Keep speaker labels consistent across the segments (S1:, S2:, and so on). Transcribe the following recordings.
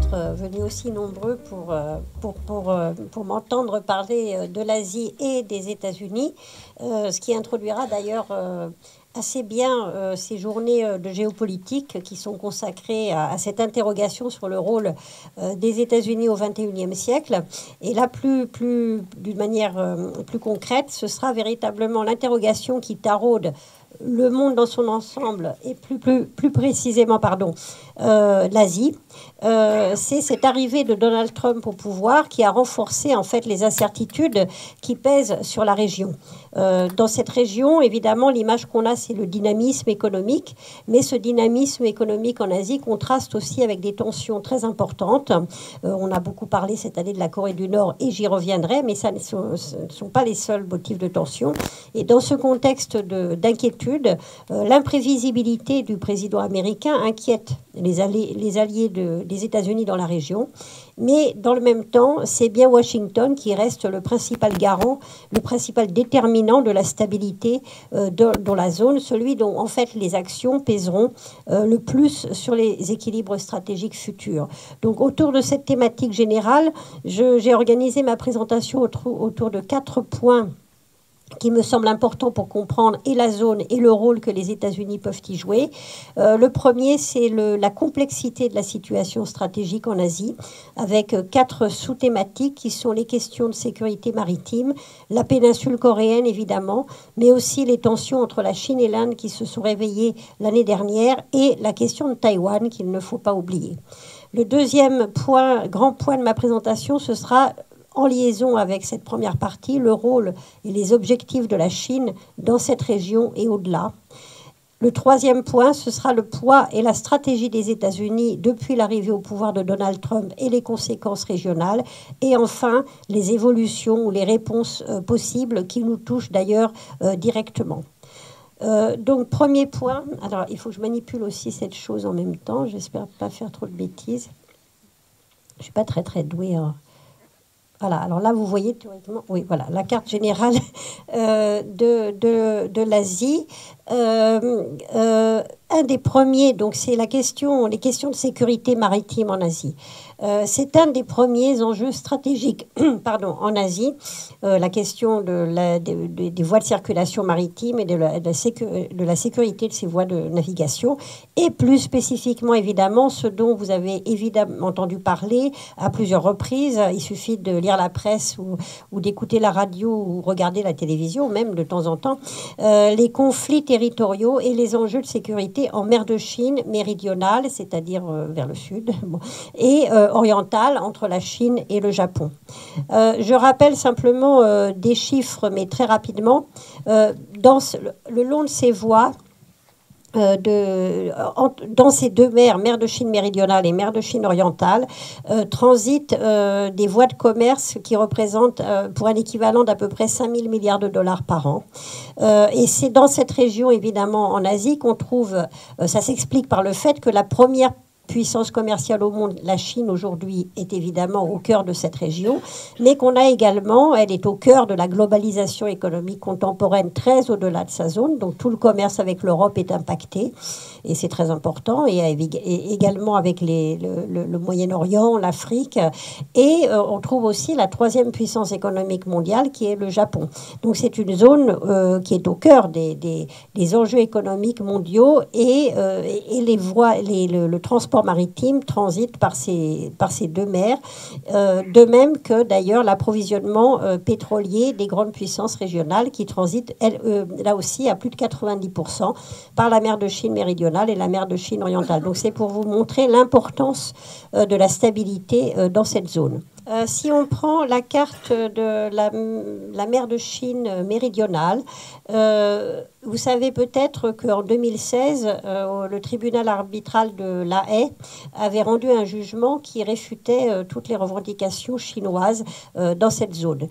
S1: d'être venus aussi nombreux pour m'entendre parler de l'Asie et des États-Unis, ce qui introduira d'ailleurs assez bien ces journées de géopolitique qui sont consacrées à cette interrogation sur le rôle des États-Unis au XXIe siècle. Et là, d'une manière plus concrète, ce sera véritablement l'interrogation qui taraude le monde dans son ensemble et plus précisément l'Asie. C'est cette arrivée de Donald Trump au pouvoir qui a renforcé en fait les incertitudes qui pèsent sur la région. Dans cette région, évidemment, l'image qu'on a, c'est le dynamisme économique, mais ce dynamisme économique en Asie contraste aussi avec des tensions très importantes. On a beaucoup parlé cette année de la Corée du Nord et j'y reviendrai, mais ce ne sont pas les seuls motifs de tension. Et dans ce contexte d'inquiétude, l'imprévisibilité du président américain inquiète les alliés des États-Unis dans la région. Mais dans le même temps, c'est bien Washington qui reste le principal garant, le principal déterminant de la stabilité dans la zone, celui dont en fait les actions pèseront le plus sur les équilibres stratégiques futurs. Donc autour de cette thématique générale, j'ai organisé ma présentation autour de 4 points qui me semble important pour comprendre et la zone et le rôle que les États-Unis peuvent y jouer. Le premier, c'est la complexité de la situation stratégique en Asie, avec 4 sous-thématiques qui sont les questions de sécurité maritime, la péninsule coréenne évidemment, mais aussi les tensions entre la Chine et l'Inde qui se sont réveillées l'année dernière et la question de Taïwan qu'il ne faut pas oublier. Le deuxième grand point de ma présentation, ce sera en liaison avec cette première partie, le rôle et les objectifs de la Chine dans cette région et au-delà. Le troisième point, ce sera le poids et la stratégie des États-Unis depuis l'arrivée au pouvoir de Donald Trump et les conséquences régionales. Et enfin, les évolutions ou les réponses possibles qui nous touchent d'ailleurs directement. Donc, premier point. Alors, il faut que je manipule aussi cette chose en même temps. J'espère pas faire trop de bêtises. Je ne suis pas très douée en... Voilà, alors là, vous voyez théoriquement, oui, voilà, la carte générale de l'Asie. Un des premiers, donc c'est les questions de sécurité maritime en Asie. C'est un des premiers enjeux stratégiques en Asie, la question des voies de circulation maritime et de la sécurité de ces voies de navigation, et plus spécifiquement, évidemment, ce dont vous avez évidemment entendu parler à plusieurs reprises. Il suffit de lire la presse ou d'écouter la radio ou regarder la télévision, même de temps en temps, les conflits territoriaux et les enjeux de sécurité en mer de Chine méridionale, c'est-à-dire vers le sud, et orientale, entre la Chine et le Japon. Je rappelle simplement des chiffres, mais très rapidement. Le long de ces voies, dans ces deux mers, mer de Chine méridionale et mer de Chine orientale, transitent des voies de commerce qui représentent pour un équivalent d'à peu près 5 000 milliards de dollars par an. Et c'est dans cette région, évidemment, en Asie, qu'on trouve, ça s'explique par le fait que la première puissance commerciale au monde, la Chine aujourd'hui est évidemment au cœur de cette région, mais qu'on a également, elle est au cœur de la globalisation économique contemporaine, très au-delà de sa zone, donc tout le commerce avec l'Europe est impacté, et c'est très important, et également avec le Moyen-Orient, l'Afrique, et on trouve aussi la troisième puissance économique mondiale qui est le Japon. Donc c'est une zone qui est au cœur des enjeux économiques mondiaux, et les voies, le transport maritime transite par ces deux mers, de même que d'ailleurs l'approvisionnement pétrolier des grandes puissances régionales qui transitent là aussi à plus de 90% par la mer de Chine méridionale et la mer de Chine orientale. Donc c'est pour vous montrer l'importance de la stabilité dans cette zone. Si on prend la carte de la mer de Chine méridionale, vous savez peut-être qu'en 2016, le tribunal arbitral de La Haye avait rendu un jugement qui réfutait toutes les revendications chinoises dans cette zone.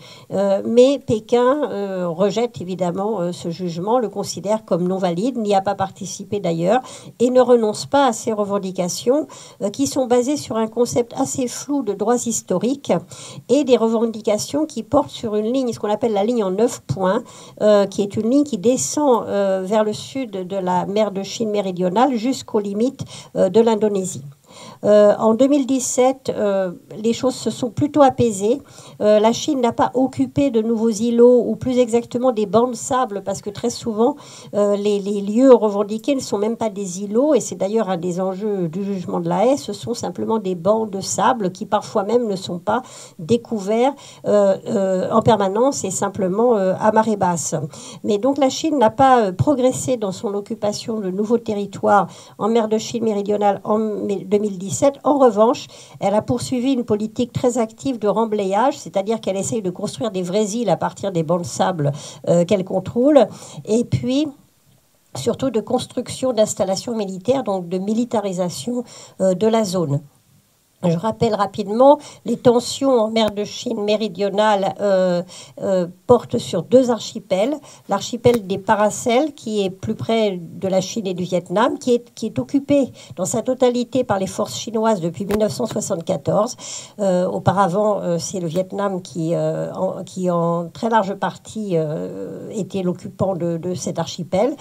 S1: Mais Pékin rejette évidemment ce jugement, le considère comme non valide, n'y a pas participé d'ailleurs, et ne renonce pas à ces revendications qui sont basées sur un concept assez flou de droits historiques et des revendications qui portent sur une ligne, ce qu'on appelle la ligne en 9 points, qui est une ligne qui descend vers le sud de la mer de Chine méridionale jusqu'aux limites de l'Indonésie. En 2017, les choses se sont plutôt apaisées. La Chine n'a pas occupé de nouveaux îlots, ou plus exactement des bancs de sable, parce que très souvent, les lieux revendiqués ne sont même pas des îlots, et c'est d'ailleurs un des enjeux du jugement de la Haye. Ce sont simplement des bancs de sable qui parfois même ne sont pas découverts en permanence et simplement à marée basse. Mais donc la Chine n'a pas progressé dans son occupation de nouveaux territoires en mer de Chine méridionale en 2017. En revanche, elle a poursuivi une politique très active de remblayage, c'est-à-dire qu'elle essaye de construire des vraies îles à partir des bancs de sable qu'elle contrôle. Et puis, surtout de construction d'installations militaires, donc de militarisation de la zone. Je rappelle rapidement, les tensions en mer de Chine méridionale portent sur deux archipels. L'archipel des Paracels, qui est plus près de la Chine et du Vietnam, qui est occupé dans sa totalité par les forces chinoises depuis 1974. Auparavant, c'est le Vietnam qui en très large partie était l'occupant de cet archipel.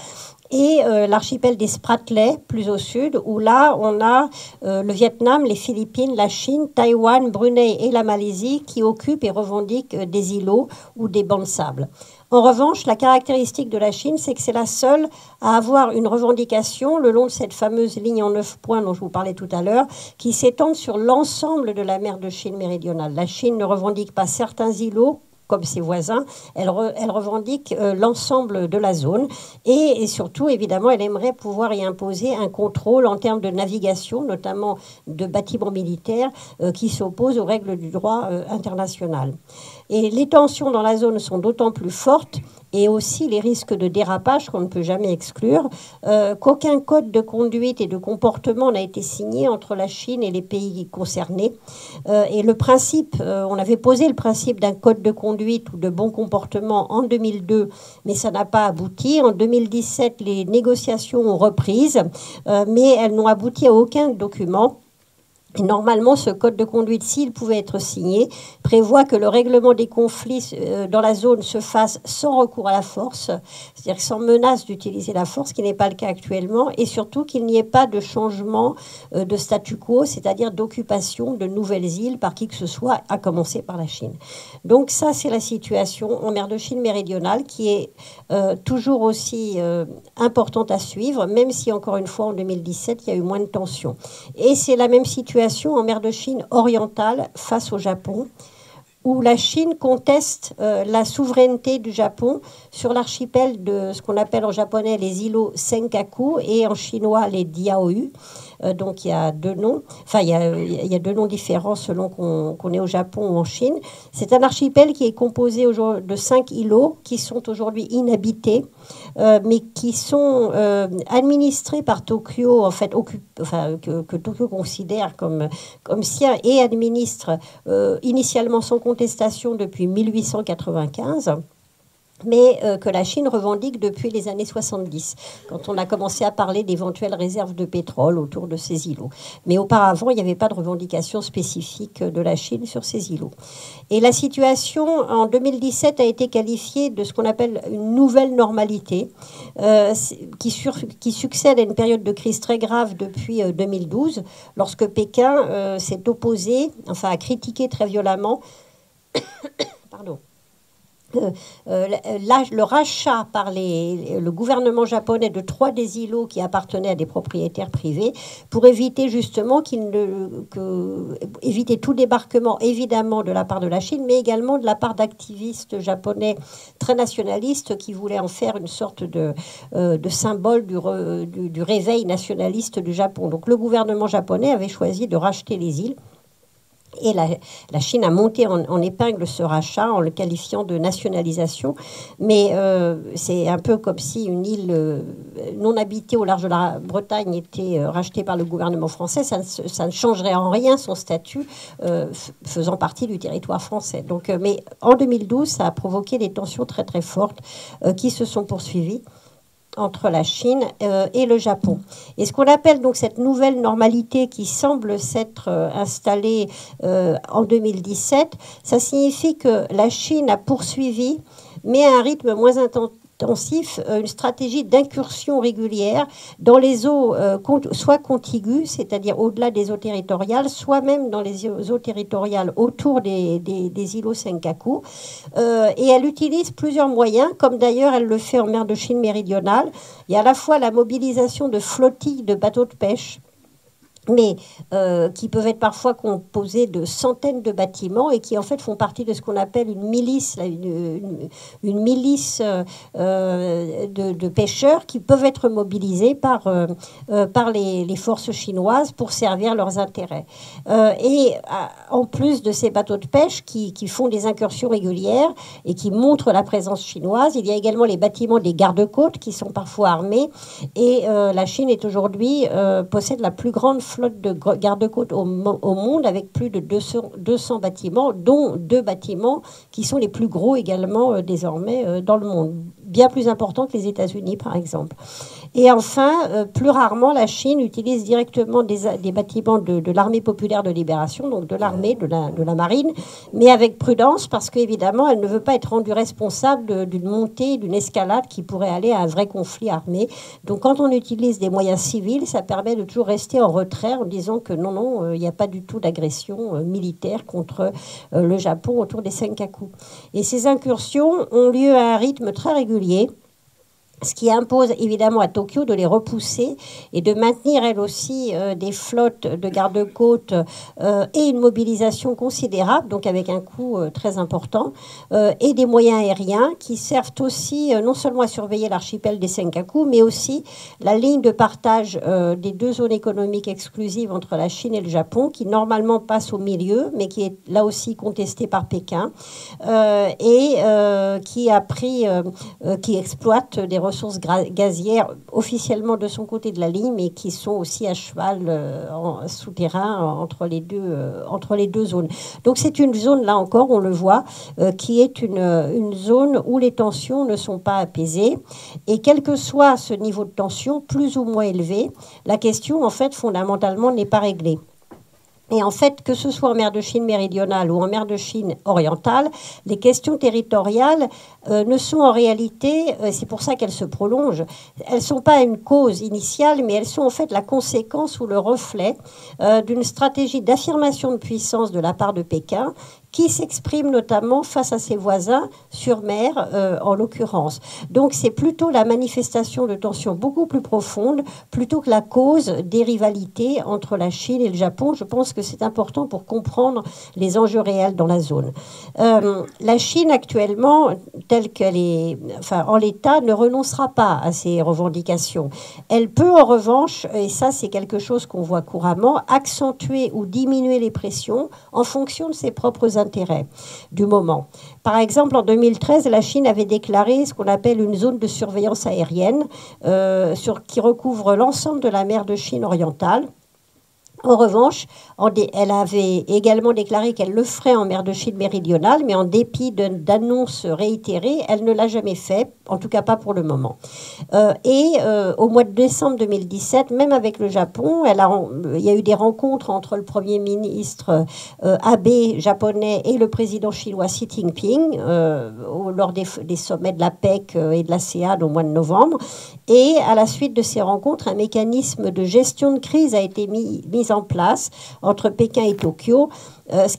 S1: Et l'archipel des Spratleys, plus au sud, où là, on a le Vietnam, les Philippines, la Chine, Taïwan, Brunei et la Malaisie qui occupent et revendiquent des îlots ou des bancs de sable. En revanche, la caractéristique de la Chine, c'est que c'est la seule à avoir une revendication le long de cette fameuse ligne en 9 points dont je vous parlais tout à l'heure, qui s'étend sur l'ensemble de la mer de Chine méridionale. La Chine ne revendique pas certains îlots, comme ses voisins, elle revendique l'ensemble de la zone. Et surtout, évidemment, elle aimerait pouvoir y imposer un contrôle en termes de navigation, notamment de bâtiments militaires, qui s'opposent aux règles du droit international. Et les tensions dans la zone sont d'autant plus fortes, et aussi les risques de dérapage qu'on ne peut jamais exclure, qu'aucun code de conduite et de comportement n'a été signé entre la Chine et les pays concernés. Et le principe, on avait posé le principe d'un code de conduite ou de bon comportement en 2002, mais ça n'a pas abouti. En 2017, les négociations ont repris, mais elles n'ont abouti à aucun document. Et normalement, ce code de conduite, s'il pouvait être signé, prévoit que le règlement des conflits dans la zone se fasse sans recours à la force, c'est-à-dire sans menace d'utiliser la force, ce qui n'est pas le cas actuellement, et surtout qu'il n'y ait pas de changement de statu quo, c'est-à-dire d'occupation de nouvelles îles par qui que ce soit, à commencer par la Chine. Donc ça, c'est la situation en mer de Chine méridionale qui est toujours aussi importante à suivre, même si, encore une fois, en 2017, il y a eu moins de tensions. Et c'est la même situation en mer de Chine orientale face au Japon, où la Chine conteste la souveraineté du Japon sur l'archipel de ce qu'on appelle en japonais les îlots Senkaku et en chinois les Diaoyu. Donc il y a deux noms, enfin il y a deux noms différents selon qu'on est au Japon ou en Chine. C'est un archipel qui est composé de 5 îlots qui sont aujourd'hui inhabités, mais qui sont administrés par Tokyo, en fait, que Tokyo considère comme sien et administre initialement sans contestation depuis 1895. Mais que la Chine revendique depuis les années 70, quand on a commencé à parler d'éventuelles réserves de pétrole autour de ces îlots. Mais auparavant, il n'y avait pas de revendication spécifique de la Chine sur ces îlots. Et la situation, en 2017, a été qualifiée de ce qu'on appelle une nouvelle normalité, qui succède à une période de crise très grave depuis 2012, lorsque Pékin s'est opposé, enfin a critiqué très violemment, pardon, le rachat par le gouvernement japonais de 3 des îlots qui appartenaient à des propriétaires privés pour éviter justement éviter tout débarquement évidemment de la part de la Chine, mais également de la part d'activistes japonais très nationalistes qui voulaient en faire une sorte de symbole du réveil nationaliste du Japon. Donc le gouvernement japonais avait choisi de racheter les îles. Et la Chine a monté en épingle ce rachat en le qualifiant de nationalisation. Mais c'est un peu comme si une île non habitée au large de la Bretagne était rachetée par le gouvernement français. Ça ne changerait en rien son statut faisant partie du territoire français. Donc, mais en 2012, ça a provoqué des tensions très très fortes qui se sont poursuivies entre la Chine et le Japon. Et ce qu'on appelle donc cette nouvelle normalité qui semble s'être installée en 2017, ça signifie que la Chine a poursuivi, mais à un rythme moins intensif une stratégie d'incursion régulière dans les eaux soit contiguës, c'est-à-dire au-delà des eaux territoriales, soit même dans les eaux territoriales autour des îlots Senkaku. Et elle utilise plusieurs moyens, comme d'ailleurs elle le fait en mer de Chine méridionale. Il y a à la fois la mobilisation de flottilles de bateaux de pêche, mais qui peuvent être parfois composés de centaines de bâtiments et qui en fait font partie de ce qu'on appelle une milice, une milice de pêcheurs qui peuvent être mobilisés par les forces chinoises pour servir leurs intérêts. En plus de ces bateaux de pêche qui font des incursions régulières et qui montrent la présence chinoise, il y a également les bâtiments des gardes-côtes qui sont parfois armés. Et la Chine est aujourd'hui possède la plus grande flotte de garde-côtes au monde, avec plus de 200 bâtiments, dont 2 bâtiments qui sont les plus gros également désormais dans le monde, bien plus importants que les États-Unis par exemple. Et enfin, plus rarement, la Chine utilise directement des bâtiments de l'armée populaire de libération, donc de l'armée, de la marine, mais avec prudence, parce qu'évidemment, elle ne veut pas être rendue responsable d'une montée, d'une escalade qui pourrait aller à un vrai conflit armé. Donc quand on utilise des moyens civils, ça permet de toujours rester en retrait en disant que non, il n'y a pas du tout d'agression militaire contre le Japon autour des Senkaku. Et ces incursions ont lieu à un rythme très régulier, ce qui impose évidemment à Tokyo de les repousser et de maintenir elle aussi des flottes de garde-côtes et une mobilisation considérable, donc avec un coût très important, et des moyens aériens qui servent aussi non seulement à surveiller l'archipel des Senkaku, mais aussi la ligne de partage des 2 zones économiques exclusives entre la Chine et le Japon, qui normalement passe au milieu, mais qui est là aussi contestée par Pékin, et qui exploite des ressources gazières officiellement de son côté de la ligne, mais qui sont aussi à cheval en souterrain entre les deux zones. Donc c'est une zone, là encore, on le voit, qui est une zone où les tensions ne sont pas apaisées. Et quel que soit ce niveau de tension, plus ou moins élevé, la question, en fait, fondamentalement, n'est pas réglée. Et en fait, que ce soit en mer de Chine méridionale ou en mer de Chine orientale, les questions territoriales ne sont en réalité, c'est pour ça qu'elles se prolongent, elles ne sont pas une cause initiale, mais elles sont en fait la conséquence ou le reflet d'une stratégie d'affirmation de puissance de la part de Pékin, qui s'exprime notamment face à ses voisins sur mer, en l'occurrence. Donc c'est plutôt la manifestation de tensions beaucoup plus profondes, plutôt que la cause des rivalités entre la Chine et le Japon. Je pense que c'est important pour comprendre les enjeux réels dans la zone. La Chine actuellement, telle qu'elle est, enfin en l'état, ne renoncera pas à ses revendications. Elle peut en revanche, et ça c'est quelque chose qu'on voit couramment, accentuer ou diminuer les pressions en fonction de ses propres intérêts du moment. Par exemple, en 2013, la Chine avait déclaré ce qu'on appelle une zone de surveillance aérienne qui recouvre l'ensemble de la mer de Chine orientale. En revanche, elle avait également déclaré qu'elle le ferait en mer de Chine méridionale, mais en dépit d'annonces réitérées, elle ne l'a jamais fait, en tout cas pas pour le moment. Au mois de décembre 2017, même avec le Japon, il y a eu des rencontres entre le Premier ministre Abe japonais et le président chinois Xi Jinping lors des sommets de la PEC et de l'ASEAN au mois de novembre. Et à la suite de ces rencontres, un mécanisme de gestion de crise a été mis en place entre Pékin et Tokyo, ce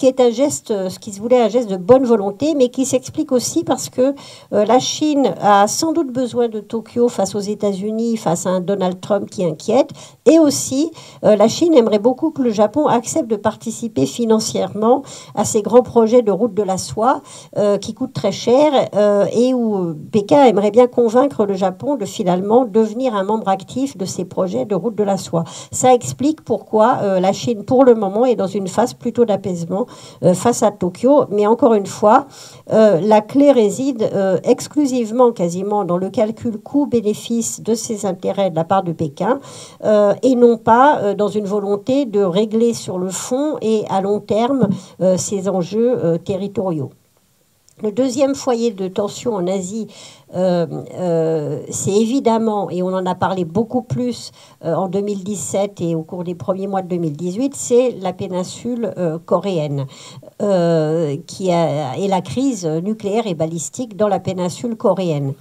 S1: qui se voulait un geste de bonne volonté, mais qui s'explique aussi parce que la Chine a sans doute besoin de Tokyo face aux États-Unis, face à un Donald Trump qui inquiète, et aussi la Chine aimerait beaucoup que le Japon accepte de participer financièrement à ces grands projets de route de la soie qui coûtent très cher et où Pékin aimerait bien convaincre le Japon de finalement devenir un membre actif de ces projets de route de la soie. Ça explique pourquoi la Chine, pour le moment, est dans une phase plutôt d'apaisement face à Tokyo. Mais encore une fois, la clé réside exclusivement, quasiment, dans le calcul coût-bénéfice de ses intérêts de la part de Pékin et non pas dans une volonté de régler sur le fond et à long terme ces enjeux territoriaux. Le deuxième foyer de tension en Asie, c'est évidemment, et on en a parlé beaucoup plus en 2017 et au cours des premiers mois de 2018, c'est la péninsule coréenne et la crise nucléaire et balistique dans la péninsule coréenne.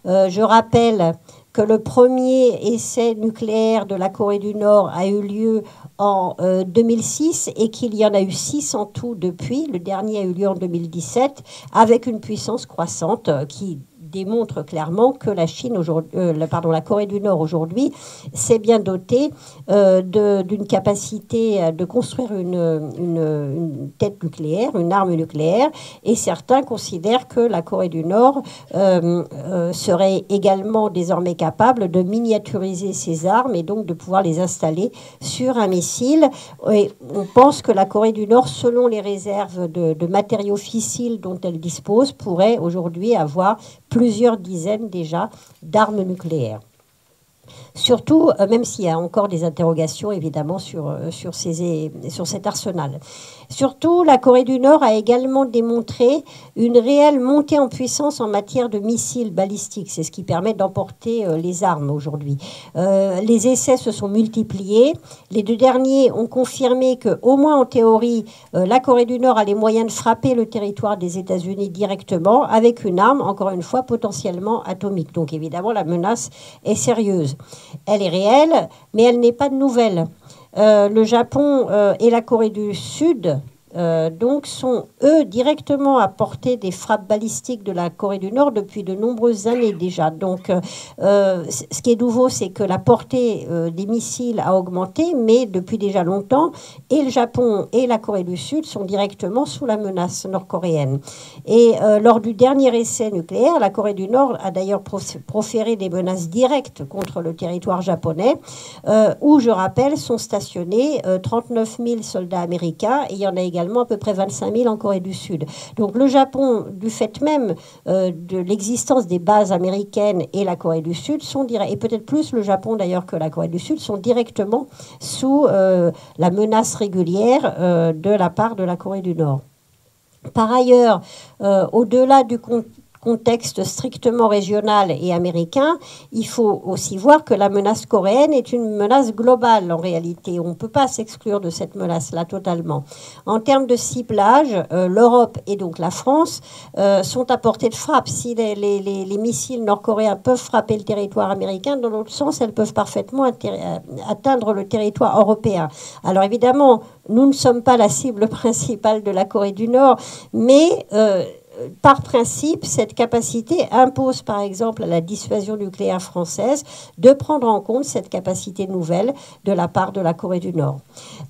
S1: Je rappelle que le premier essai nucléaire de la Corée du Nord a eu lieu en 2006 et qu'il y en a eu 6 en tout depuis. Le dernier a eu lieu en 2017 avec une puissance croissante qui démontre clairement que la Chine la Corée du Nord aujourd'hui s'est bien dotée d'une capacité de construire une tête nucléaire, une arme nucléaire, et certains considèrent que la Corée du Nord serait également désormais capable de miniaturiser ses armes et donc de pouvoir les installer sur un missile. Et on pense que la Corée du Nord, selon les réserves de matériaux fissiles dont elle dispose, pourrait aujourd'hui avoir plusieurs dizaines déjà d'armes nucléaires. Surtout, même s'il y a encore des interrogations évidemment sur cet arsenal. Surtout, la Corée du Nord a également démontré une réelle montée en puissance en matière de missiles balistiques. C'est ce qui permet d'emporter les armes aujourd'hui. Les essais se sont multipliés. Les 2 derniers ont confirmé qu'au moins en théorie, la Corée du Nord a les moyens de frapper le territoire des États-Unis directement avec une arme, encore une fois, potentiellement atomique. Donc évidemment, la menace est sérieuse. Elle est réelle, mais elle n'est pas nouvelle. Le Japon et la Corée du Sud donc sont, eux, directement à portée des frappes balistiques de la Corée du Nord depuis de nombreuses années déjà. Donc, ce qui est nouveau, c'est que la portée des missiles a augmenté, mais depuis déjà longtemps, et le Japon et la Corée du Sud sont directement sous la menace nord-coréenne. Et lors du dernier essai nucléaire, la Corée du Nord a d'ailleurs proféré des menaces directes contre le territoire japonais, où, je rappelle, sont stationnés 39 000 soldats américains, et il y en a également à peu près 25 000 en Corée du Sud. Donc le Japon, du fait même de l'existence des bases américaines et la Corée du Sud, et peut-être plus le Japon d'ailleurs que la Corée du Sud, sont directement sous la menace régulière de la part de la Corée du Nord. Par ailleurs, au-delà du contexte strictement régional et américain, il faut aussi voir que la menace coréenne est une menace globale en réalité. On ne peut pas s'exclure de cette menace-là totalement. En termes de ciblage, l'Europe et donc la France sont à portée de frappe. Si les missiles nord-coréens peuvent frapper le territoire américain, dans l'autre sens, elles peuvent parfaitement atteindre le territoire européen. Alors évidemment, nous ne sommes pas la cible principale de la Corée du Nord, mais par principe, cette capacité impose par exemple à la dissuasion nucléaire française de prendre en compte cette capacité nouvelle de la part de la Corée du Nord.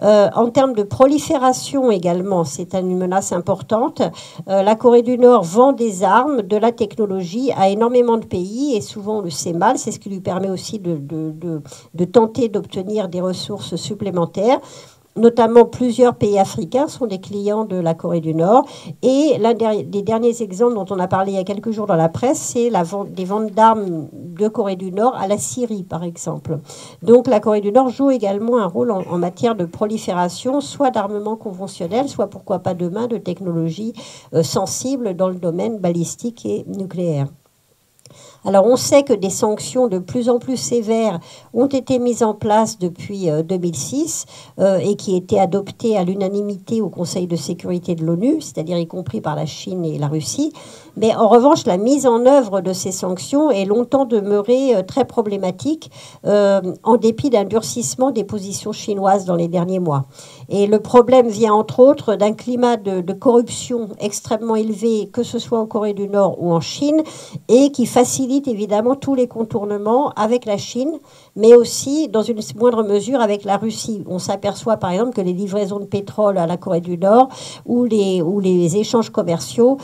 S1: En termes de prolifération également, c'est une menace importante. La Corée du Nord vend des armes, de la technologie à énormément de pays et souvent on le sait mal. C'est ce qui lui permet aussi de tenter d'obtenir des ressources supplémentaires. Notamment, plusieurs pays africains sont des clients de la Corée du Nord. Et l'un des derniers exemples dont on a parlé il y a quelques jours dans la presse, c'est des ventes d'armes de Corée du Nord à la Syrie, par exemple. Donc la Corée du Nord joue également un rôle en matière de prolifération, soit d'armement conventionnel, soit pourquoi pas demain de technologies sensibles dans le domaine balistique et nucléaire. Alors, on sait que des sanctions de plus en plus sévères ont été mises en place depuis 2006 et qui étaient adoptées à l'unanimité au Conseil de sécurité de l'ONU, c'est-à-dire y compris par la Chine et la Russie. Mais en revanche, la mise en œuvre de ces sanctions est longtemps demeurée très problématique en dépit d'un durcissement des positions chinoises dans les derniers mois. Et le problème vient entre autres d'un climat de corruption extrêmement élevé, que ce soit en Corée du Nord ou en Chine, et qui facilite évidemment tous les contournements avec la Chine, mais aussi dans une moindre mesure avec la Russie. On s'aperçoit par exemple que les livraisons de pétrole à la Corée du Nord ou les échanges commerciaux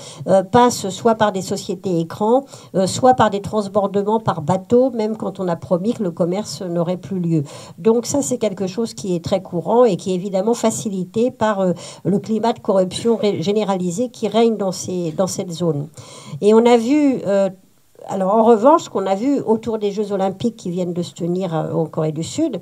S1: passent soit par des sociétés écrans, soit par des transbordements par bateau, même quand on a promis que le commerce n'aurait plus lieu. Donc ça, c'est quelque chose qui est très courant et qui est évidemment facilité par le climat de corruption généralisé qui règne dans cette zone. Et on a vu... alors en revanche, ce qu'on a vu autour des Jeux Olympiques qui viennent de se tenir en Corée du Sud,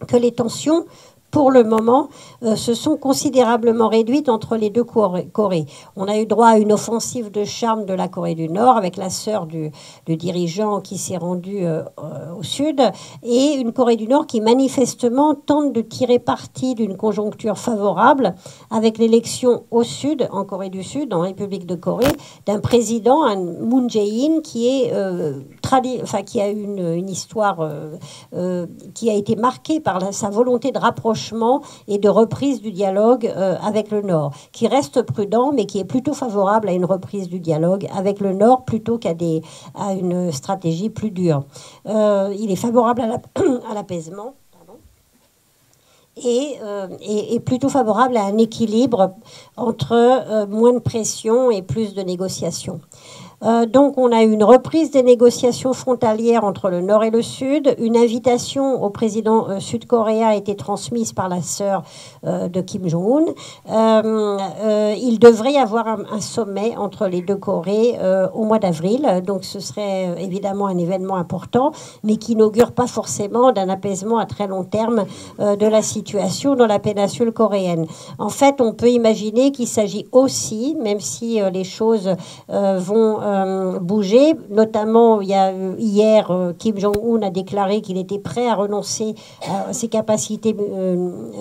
S1: que les tensions pour le moment, se sont considérablement réduites entre les deux Corées. On a eu droit à une offensive de charme de la Corée du Nord avec la sœur du dirigeant qui s'est rendu au sud et une Corée du Nord qui manifestement tente de tirer parti d'une conjoncture favorable avec l'élection au sud, en Corée du Sud, en République de Corée, d'un président, un Moon Jae-in, qui est qui a une histoire qui a été marquée par sa volonté de rapprochement et de reprise du dialogue avec le Nord, qui reste prudent, mais qui est plutôt favorable à une reprise du dialogue avec le Nord plutôt qu'à une stratégie plus dure. Il est favorable à l'apaisement. Et plutôt favorable à un équilibre entre moins de pression et plus de négociations. Donc, on a eu une reprise des négociations frontalières entre le Nord et le Sud. Une invitation au président sud-coréen a été transmise par la sœur de Kim Jong-un. Il devrait y avoir un sommet entre les deux Corées au mois d'avril. Donc, ce serait évidemment un événement important, mais qui n'augure pas forcément d'un apaisement à très long terme de la situation dans la péninsule coréenne. En fait, on peut imaginer qu'il s'agit aussi, même si les choses vont bouger. Notamment, il y a hier, Kim Jong-un a déclaré qu'il était prêt à renoncer à ses capacités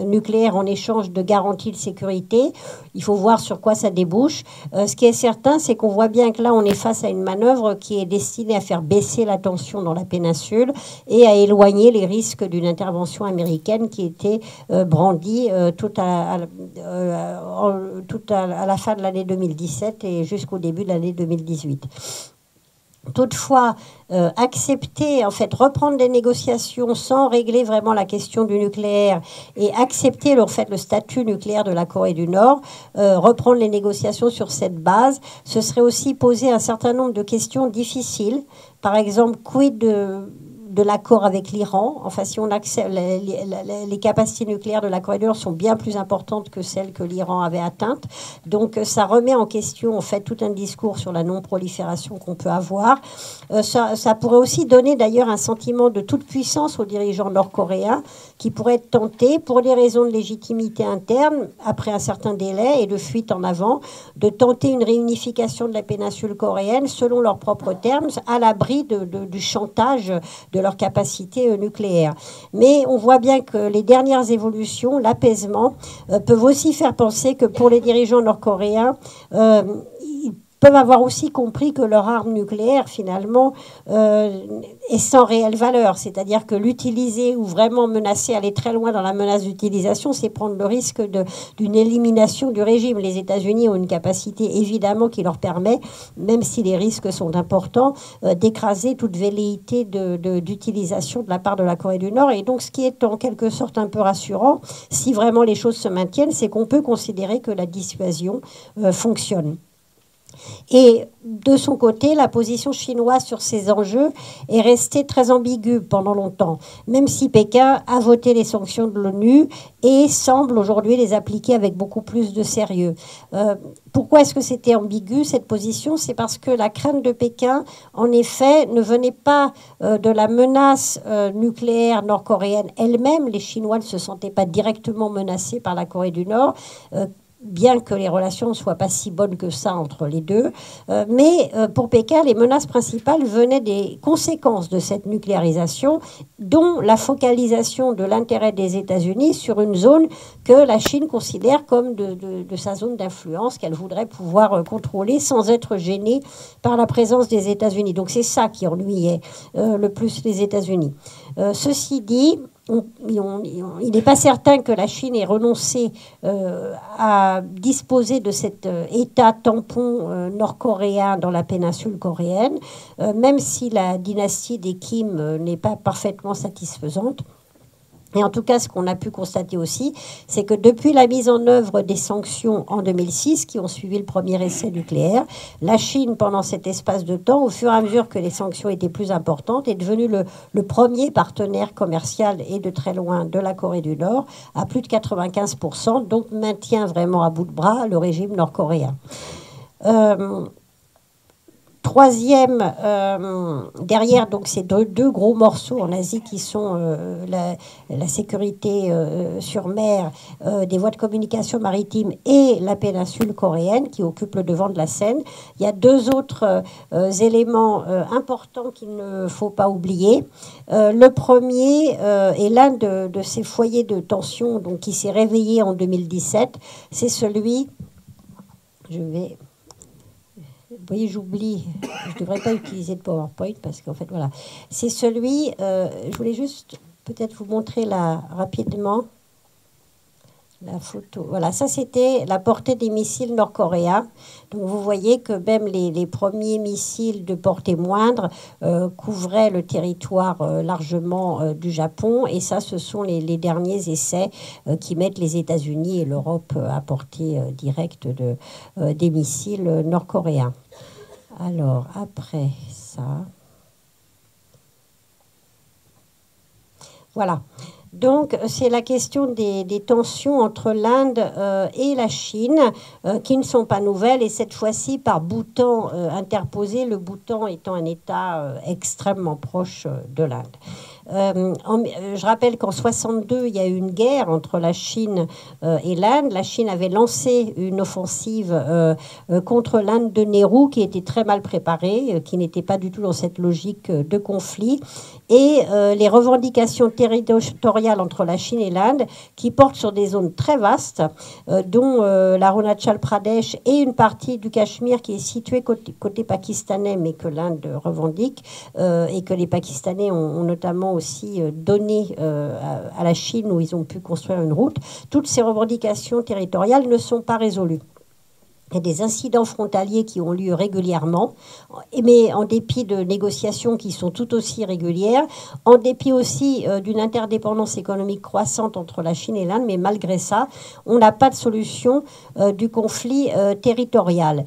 S1: nucléaires en échange de garanties de sécurité. Il faut voir sur quoi ça débouche. Ce qui est certain, c'est qu'on voit bien que là, on est face à une manœuvre qui est destinée à faire baisser la tension dans la péninsule et à éloigner les risques d'une intervention américaine qui était brandie tout à la fin de l'année 2017 et jusqu'au début de l'année 2018. Toutefois, accepter, en fait, reprendre des négociations sans régler vraiment la question du nucléaire et accepter, en fait, le statut nucléaire de la Corée du Nord, reprendre les négociations sur cette base, ce serait aussi poser un certain nombre de questions difficiles. Par exemple, quid de l'accord avec l'Iran. Enfin, si on accepte, les capacités nucléaires de la Corée du Nord sont bien plus importantes que celles que l'Iran avait atteintes. Donc, ça remet en question, en fait, tout un discours sur la non-prolifération qu'on peut avoir. Ça pourrait aussi donner, d'ailleurs, un sentiment de toute puissance aux dirigeants nord-coréens qui pourraient être tentés, pour des raisons de légitimité interne, après un certain délai et de fuite en avant, de tenter une réunification de la péninsule coréenne selon leurs propres termes, à l'abri du chantage de leur capacité nucléaire. Mais on voit bien que les dernières évolutions, l'apaisement, peuvent aussi faire penser que pour les dirigeants nord-coréens, ils peuvent avoir aussi compris que leur arme nucléaire, finalement, est sans réelle valeur. C'est-à-dire que l'utiliser ou vraiment menacer, aller très loin dans la menace d'utilisation, c'est prendre le risque d'une élimination du régime. Les États-Unis ont une capacité, évidemment, qui leur permet, même si les risques sont importants, d'écraser toute velléité d'utilisation de la part de la Corée du Nord. Et donc, ce qui est en quelque sorte un peu rassurant, si vraiment les choses se maintiennent, c'est qu'on peut considérer que la dissuasion fonctionne. Et de son côté, la position chinoise sur ces enjeux est restée très ambiguë pendant longtemps, même si Pékin a voté les sanctions de l'ONU et semble aujourd'hui les appliquer avec beaucoup plus de sérieux. Pourquoi est-ce que c'était ambigu, cette position? C'est parce que la crainte de Pékin, en effet, ne venait pas de la menace nucléaire nord-coréenne elle-même. Les Chinois ne se sentaient pas directement menacés par la Corée du Nord, bien que les relations ne soient pas si bonnes que ça entre les deux. Mais pour Pékin, les menaces principales venaient des conséquences de cette nucléarisation, dont la focalisation de l'intérêt des États-Unis sur une zone que la Chine considère comme de sa zone d'influence, qu'elle voudrait pouvoir contrôler sans être gênée par la présence des États-Unis. Donc c'est ça qui ennuyait le plus les États-Unis. Ceci dit, il n'est pas certain que la Chine ait renoncé à disposer de cet État tampon nord-coréen dans la péninsule coréenne, même si la dynastie des Kim n'est pas parfaitement satisfaisante. Et en tout cas, ce qu'on a pu constater aussi, c'est que depuis la mise en œuvre des sanctions en 2006, qui ont suivi le premier essai nucléaire, la Chine, pendant cet espace de temps, au fur et à mesure que les sanctions étaient plus importantes, est devenue le premier partenaire commercial et de très loin de la Corée du Nord, à plus de 95%, donc maintient vraiment à bout de bras le régime nord-coréen. troisième, derrière donc ces deux gros morceaux en Asie qui sont la sécurité sur mer, des voies de communication maritime et la péninsule coréenne qui occupe le devant de la scène. Il y a deux autres éléments importants qu'il ne faut pas oublier. Le premier est l'un de ces foyers de tension donc, qui s'est réveillé en 2017. C'est celui... Vous voyez, j'oublie, je ne devrais pas utiliser de PowerPoint parce qu'en fait, voilà. C'est celui, je voulais juste peut-être vous montrer là rapidement la photo. Voilà, ça c'était la portée des missiles nord-coréens. Donc vous voyez que même les premiers missiles de portée moindre couvraient le territoire largement du Japon. Et ça, ce sont les derniers essais qui mettent les États-Unis et l'Europe à portée directe des missiles nord-coréens. Alors, après ça... Voilà. Donc, c'est la question des tensions entre l'Inde et la Chine qui ne sont pas nouvelles et cette fois-ci par Bhoutan interposé, le Bhoutan étant un État extrêmement proche de l'Inde. Je rappelle qu'en 62, il y a eu une guerre entre la Chine et l'Inde. La Chine avait lancé une offensive contre l'Inde de Nehru qui était très mal préparée, qui n'était pas du tout dans cette logique de conflit. Et les revendications territoriales entre la Chine et l'Inde qui portent sur des zones très vastes, dont l'Arunachal Pradesh et une partie du Cachemire qui est située côté pakistanais, mais que l'Inde revendique et que les Pakistanais ont notamment aussi donné à la Chine où ils ont pu construire une route. Toutes ces revendications territoriales ne sont pas résolues. Il y a des incidents frontaliers qui ont lieu régulièrement, mais en dépit de négociations qui sont tout aussi régulières, en dépit aussi d'une interdépendance économique croissante entre la Chine et l'Inde, mais malgré ça, on n'a pas de solution du conflit territorial.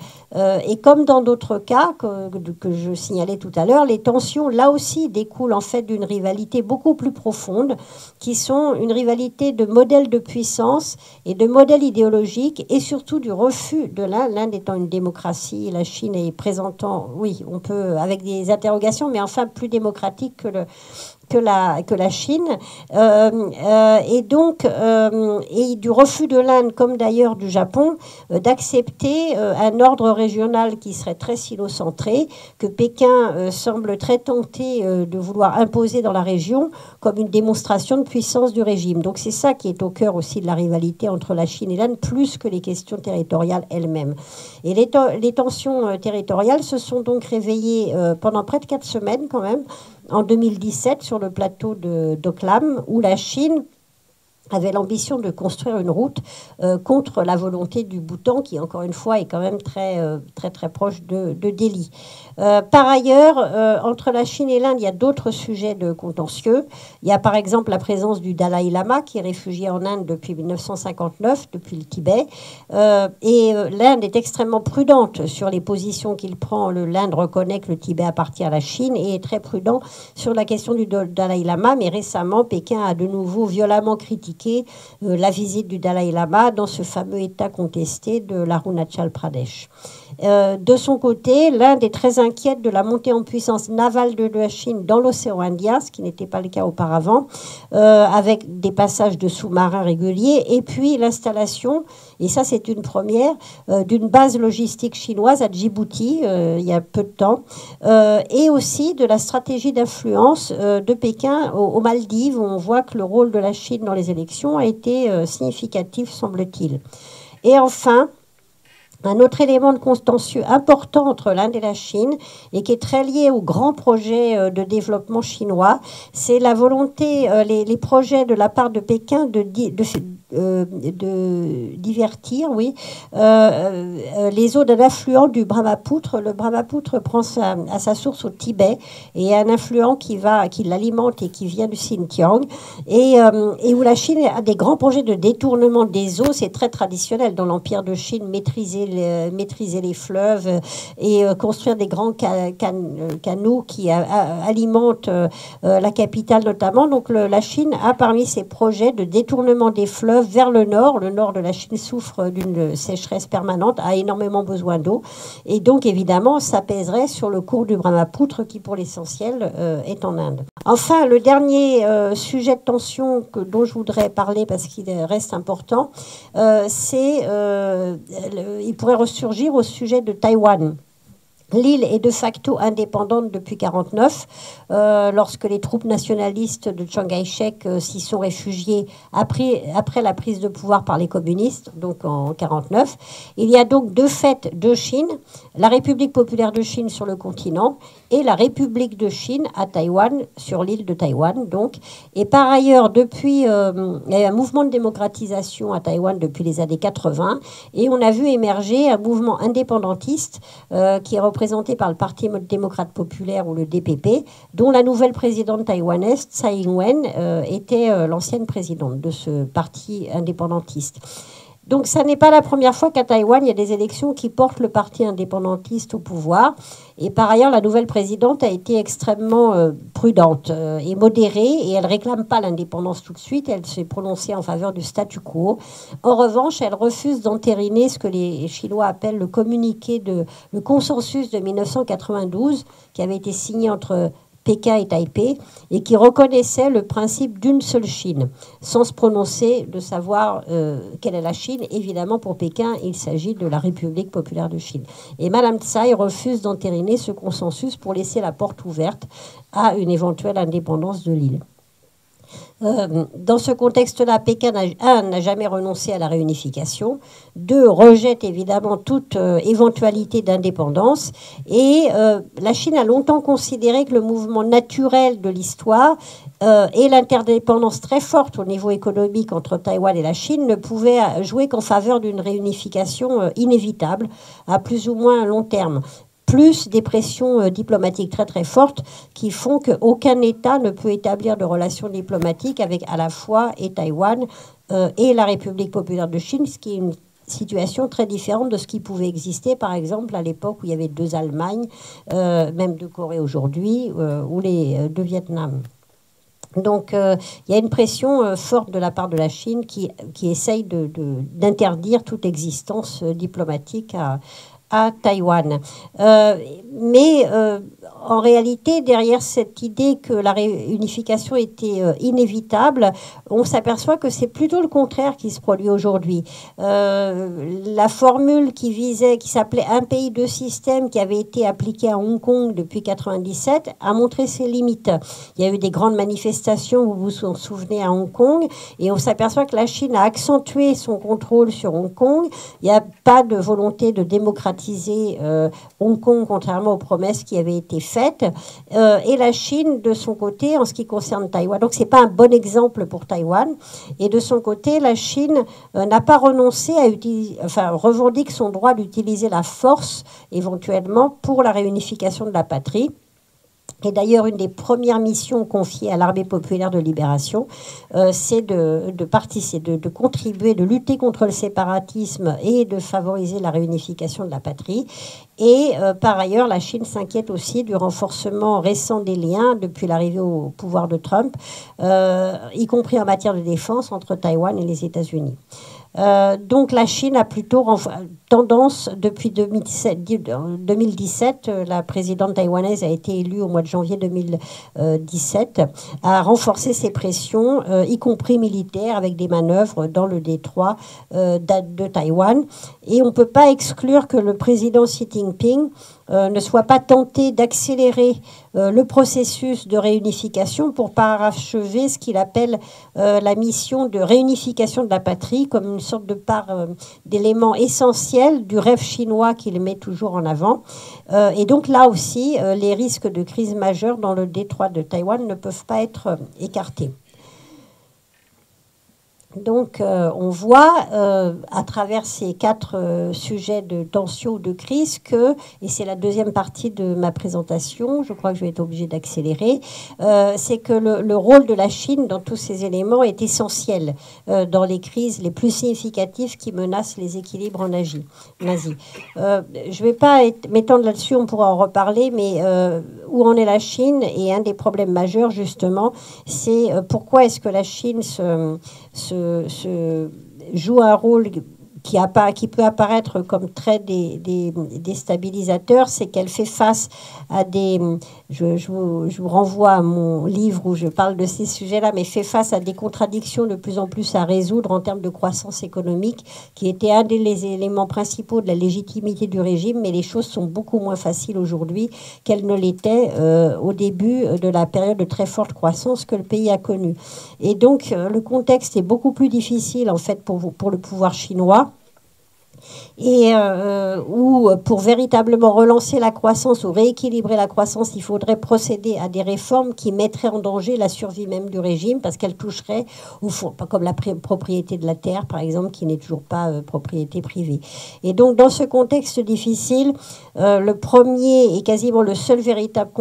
S1: Et comme dans d'autres cas que je signalais tout à l'heure, les tensions, là aussi, découlent en fait d'une rivalité beaucoup plus profonde, qui sont une rivalité de modèles de puissance et de modèles idéologiques, et surtout du refus de l'Inde étant une démocratie, la Chine est présentant, oui, on peut, avec des interrogations, mais enfin plus démocratique que la Chine. Et donc, et du refus de l'Inde, comme d'ailleurs du Japon, d'accepter un ordre régional qui serait très sino-centré, que Pékin semble très tenté de vouloir imposer dans la région comme une démonstration de puissance du régime. Donc c'est ça qui est au cœur aussi de la rivalité entre la Chine et l'Inde, plus que les questions territoriales elles-mêmes. Et les tensions territoriales se sont donc réveillées pendant près de 4 semaines quand même, en 2017 sur le plateau de Doklam, où la Chine avait l'ambition de construire une route contre la volonté du Bhoutan, qui, encore une fois, est quand même très proche de Delhi. Par ailleurs, entre la Chine et l'Inde, il y a d'autres sujets de contentieux. Il y a par exemple la présence du Dalai Lama, qui est réfugié en Inde depuis 1959, depuis le Tibet. Et l'Inde est extrêmement prudente sur les positions qu'il prend. L'Inde reconnaît que le Tibet appartient à la Chine et est très prudent sur la question du Dalai Lama. Mais récemment, Pékin a de nouveau violemment critiqué la visite du Dalai Lama dans ce fameux État contesté de l'Arunachal Pradesh. De son côté, l'Inde est très inquiète de la montée en puissance navale de la Chine dans l'océan Indien, ce qui n'était pas le cas auparavant, avec des passages de sous-marins réguliers, et puis l'installation, et ça c'est une première, d'une base logistique chinoise à Djibouti, il y a peu de temps, et aussi de la stratégie d'influence de Pékin aux Maldives, où on voit que le rôle de la Chine dans les élections a été significatif, semble-t-il. Et enfin, un autre élément de contentieux important entre l'Inde et la Chine, et qui est très lié aux grands projets de développement chinois, c'est la volonté, les projets de la part de Pékin de divertir les eaux d'un affluent du Brahmapoutre. Le Brahmapoutre prend à sa source au Tibet et un affluent qui l'alimente et qui vient du Xinjiang, et où la Chine a des grands projets de détournement des eaux. C'est très traditionnel dans l'Empire de Chine, maîtriser les fleuves et construire des grands canaux qui alimentent la capitale notamment. Donc la Chine a parmi ses projets de détournement des fleuves fleuve vers le nord. Le nord de la Chine souffre d'une sécheresse permanente, a énormément besoin d'eau. Et donc, évidemment, ça pèserait sur le cours du Brahmapoutre qui, pour l'essentiel, est en Inde. Enfin, le dernier sujet de tension dont je voudrais parler, parce qu'il reste important, il pourrait ressurgir au sujet de Taïwan. L'île est de facto indépendante depuis 1949, lorsque les troupes nationalistes de Chiang Kai-shek s'y sont réfugiées après la prise de pouvoir par les communistes, donc en 1949. Il y a donc de fait deux Chines, la République populaire de Chine sur le continent et la République de Chine à Taïwan, sur l'île de Taïwan. Donc. Et par ailleurs, depuis, il y a eu un mouvement de démocratisation à Taïwan depuis les années 80, et on a vu émerger un mouvement indépendantiste qui est représenté par le Parti démocrate populaire ou le DPP, dont la nouvelle présidente taïwanaise, Tsai Ing-wen, était l'ancienne présidente de ce parti indépendantiste. Donc, ça n'est pas la première fois qu'à Taïwan, il y a des élections qui portent le parti indépendantiste au pouvoir. Et par ailleurs, la nouvelle présidente a été extrêmement prudente et modérée, et elle ne réclame pas l'indépendance tout de suite. Elle s'est prononcée en faveur du statu quo. En revanche, elle refuse d'entériner ce que les Chinois appellent le consensus de 1992, qui avait été signé entre Pékin et Taipei, et qui reconnaissait le principe d'une seule Chine, sans se prononcer de savoir quelle est la Chine. Évidemment, pour Pékin, il s'agit de la République populaire de Chine. Et Madame Tsai refuse d'entériner ce consensus pour laisser la porte ouverte à une éventuelle indépendance de l'île. Dans ce contexte-là, Pékin, n'a jamais renoncé à la réunification. 2, rejette évidemment toute éventualité d'indépendance. Et la Chine a longtemps considéré que le mouvement naturel de l'histoire et l'interdépendance très forte au niveau économique entre Taïwan et la Chine ne pouvaient jouer qu'en faveur d'une réunification inévitable à plus ou moins long terme. Plus des pressions diplomatiques très très fortes qui font qu'aucun État ne peut établir de relations diplomatiques avec à la fois et Taïwan et la République populaire de Chine, ce qui est une situation très différente de ce qui pouvait exister, par exemple, à l'époque où il y avait 2 Allemagnes, même 2 Corées aujourd'hui, ou les 2 Vietnam. Donc, il y a une pression forte de la part de la Chine qui essaye d'interdire toute existence diplomatique à Taïwan. Mais en réalité, derrière cette idée que la réunification était inévitable, on s'aperçoit que c'est plutôt le contraire qui se produit aujourd'hui. La formule qui s'appelait un pays, 2 systèmes, qui avait été appliquée à Hong Kong depuis 1997, a montré ses limites. Il y a eu des grandes manifestations, vous vous souvenez, à Hong Kong, et on s'aperçoit que la Chine a accentué son contrôle sur Hong Kong. Il n'y a pas de volonté de démocratiser Hong Kong, contrairement aux promesses qui avaient été faites, et la Chine de son côté en ce qui concerne Taïwan. Donc c'est pas un bon exemple pour Taïwan. Et de son côté, la Chine n'a pas renoncé à revendique son droit d'utiliser la force éventuellement pour la réunification de la patrie. Et d'ailleurs, une des premières missions confiées à l'Armée populaire de libération, c'est de contribuer, de lutter contre le séparatisme et de favoriser la réunification de la patrie. Et par ailleurs, la Chine s'inquiète aussi du renforcement récent des liens depuis l'arrivée au pouvoir de Trump, y compris en matière de défense entre Taïwan et les États-Unis. Donc la Chine a plutôt tendance, depuis 2017, la présidente taïwanaise a été élue au mois de janvier 2017, à renforcer ses pressions, y compris militaires, avec des manœuvres dans le détroit de Taïwan. Et on ne peut pas exclure que le président Xi Jinping ne soit pas tenté d'accélérer le processus de réunification pour parachever ce qu'il appelle la mission de réunification de la patrie comme une sorte de part d'élément essentiel du rêve chinois qu'il met toujours en avant. Et donc là aussi, les risques de crise majeure dans le détroit de Taïwan ne peuvent pas être écartés. Donc, on voit à travers ces 4 sujets de tension ou de crise et c'est la deuxième partie de ma présentation, je crois que je vais être obligée d'accélérer, c'est que le rôle de la Chine dans tous ces éléments est essentiel dans les crises les plus significatives qui menacent les équilibres en Asie. Je ne vais pas m'étendre là-dessus, on pourra en reparler, mais où en est la Chine? Et un des problèmes majeurs, justement, c'est pourquoi est-ce que la Chine se joue un rôle qui peut apparaître comme très déstabilisateur, c'est qu'elle fait face à je vous renvoie à mon livre où je parle de ces sujets-là, mais fait face à des contradictions de plus en plus à résoudre en termes de croissance économique, qui était un des éléments principaux de la légitimité du régime, mais les choses sont beaucoup moins faciles aujourd'hui qu'elles ne l'étaient au début de la période de très forte croissance que le pays a connue. Et donc, le contexte est beaucoup plus difficile, en fait, pour le pouvoir chinois. Et où, pour véritablement relancer la croissance ou rééquilibrer la croissance, il faudrait procéder à des réformes qui mettraient en danger la survie même du régime, parce qu'elles toucheraient au fond, comme la propriété de la terre, par exemple, qui n'est toujours pas propriété privée. Et donc, dans ce contexte difficile, le premier et quasiment le seul véritable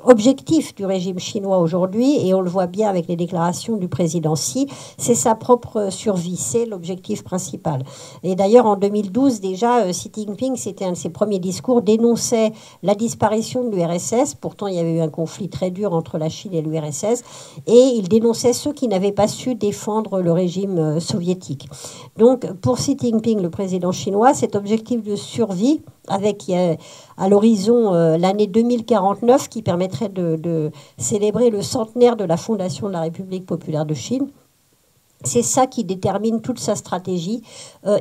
S1: objectif du régime chinois aujourd'hui, et on le voit bien avec les déclarations du président Xi, c'est sa propre survie. C'est l'objectif principal. Et d'ailleurs, en 2012, déjà, Xi Jinping, c'était un de ses premiers discours, dénonçait la disparition de l'URSS. Pourtant, il y avait eu un conflit très dur entre la Chine et l'URSS. Et il dénonçait ceux qui n'avaient pas su défendre le régime soviétique. Donc, pour Xi Jinping, le président chinois, cet objectif de survie, avec à l'horizon l'année 2049, qui permettrait de célébrer le centenaire de la fondation de la République populaire de Chine, c'est ça qui détermine toute sa stratégie,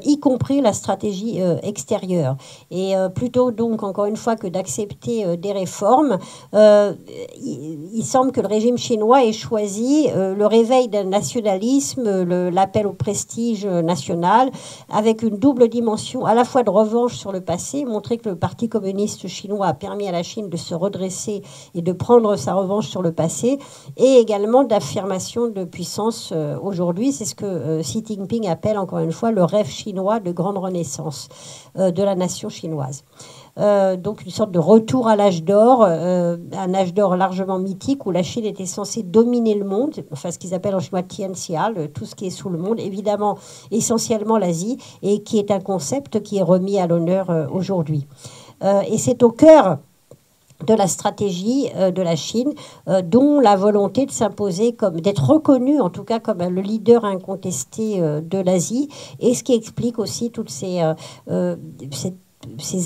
S1: y compris la stratégie extérieure. Et plutôt donc, encore une fois, que d'accepter des réformes, il semble que le régime chinois ait choisi le réveil d'un nationalisme, l'appel au prestige national, avec une double dimension, à la fois de revanche sur le passé, montrer que le Parti communiste chinois a permis à la Chine de se redresser et de prendre sa revanche sur le passé, et également d'affirmation de puissance aujourd'hui. C'est ce que Xi Jinping appelle, encore une fois, le rêve chinois de grande renaissance de la nation chinoise. Donc une sorte de retour à l'âge d'or, un âge d'or largement mythique où la Chine était censée dominer le monde, enfin ce qu'ils appellent en chinois Tianxia, tout ce qui est sous le monde, évidemment essentiellement l'Asie, et qui est un concept qui est remis à l'honneur aujourd'hui. Et c'est au cœur de la stratégie de la Chine, dont la volonté de s'imposer, d'être reconnue en tout cas comme le leader incontesté de l'Asie, et ce qui explique aussi toutes ces